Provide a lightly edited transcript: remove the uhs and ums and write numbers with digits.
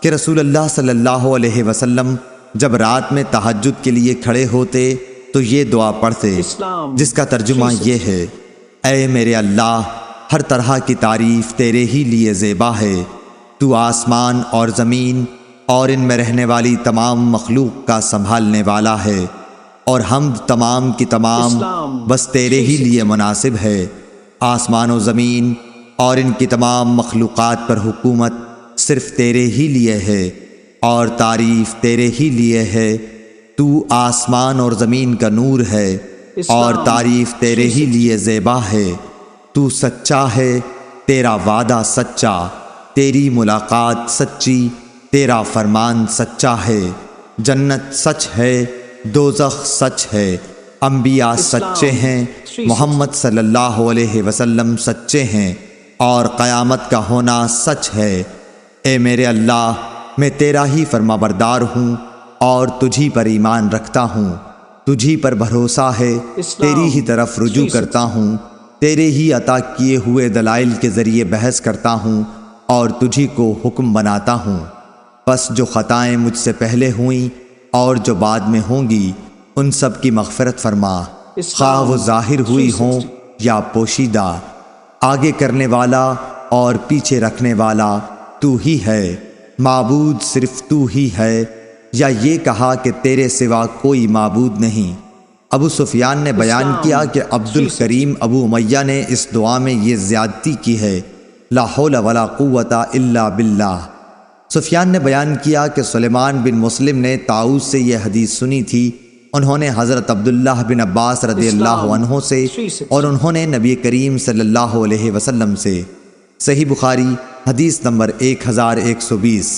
کہ رسول اللہ صلی اللہ علیہ وسلم جب رات میں تہجد کے لیے کھڑے ہوتے تو یہ دعا پڑھتے، جس کا ترجمہ یہ ہے: اے میرے اللہ، ہر طرح کی تعریف تیرے ہی لیے زیبا ہے۔ تو آسمان اور زمین اور ان میں رہنے والی تمام مخلوق کا سنبھالنے والا ہے، اور حمد تمام کی تمام بس تیرے ہی لیے مناسب ہے۔ آسمان و زمین اور ان کی تمام مخلوقات پر حکومت صرف تیرے ہی لیے ہے، اور تعریف تیرے ہی لیے ہے۔ تو آسمان اور زمین کا نور ہے، اور تعریف تیرے ہی لیے زیبا ہے۔ تو سچا ہے، تیرا وعدہ سچا، تیری ملاقات سچی، تیرا فرمان سچا ہے۔ جنت سچ ہے، دوزخ سچ ہے، انبیاء سچے ہیں، محمد صلی اللہ علیہ وسلم سچے ہیں، اور قیامت کا ہونا سچ ہے۔ اے میرے اللہ، میں تیرا ہی فرما بردار ہوں اور تجھی پر ایمان رکھتا ہوں، تجھی پر بھروسہ ہے، تیری ہی طرف رجوع کرتا ہوں، تیرے ہی عطا کیے ہوئے دلائل کے ذریعے بحث کرتا ہوں اور تجھی کو حکم بناتا ہوں۔ پس جو خطائیں مجھ سے پہلے ہوئیں اور جو بعد میں ہوں گی، ان سب کی مغفرت فرما، خواہ وہ ظاہر ہوئی ہوں یا پوشیدہ۔ آگے کرنے والا اور پیچھے رکھنے والا تو ہی ہے، معبود صرف تو ہی ہے، یا یہ کہا کہ تیرے سوا کوئی معبود نہیں۔ ابو سفیان نے بیان کیا کہ عبد الکریم ابو امیہ نے اس دعا میں یہ زیادتی کی ہے: لا حول ولا قوت الا باللہ۔ سفیان نے بیان کیا کہ سلیمان بن مسلم نے طاؤس سے یہ حدیث سنی تھی، انہوں نے حضرت عبداللہ بن عباس رضی اللہ عنہ سے، اور انہوں نے نبی کریم صلی اللہ علیہ وسلم سے۔ صحیح بخاری حدیث نمبر 1120۔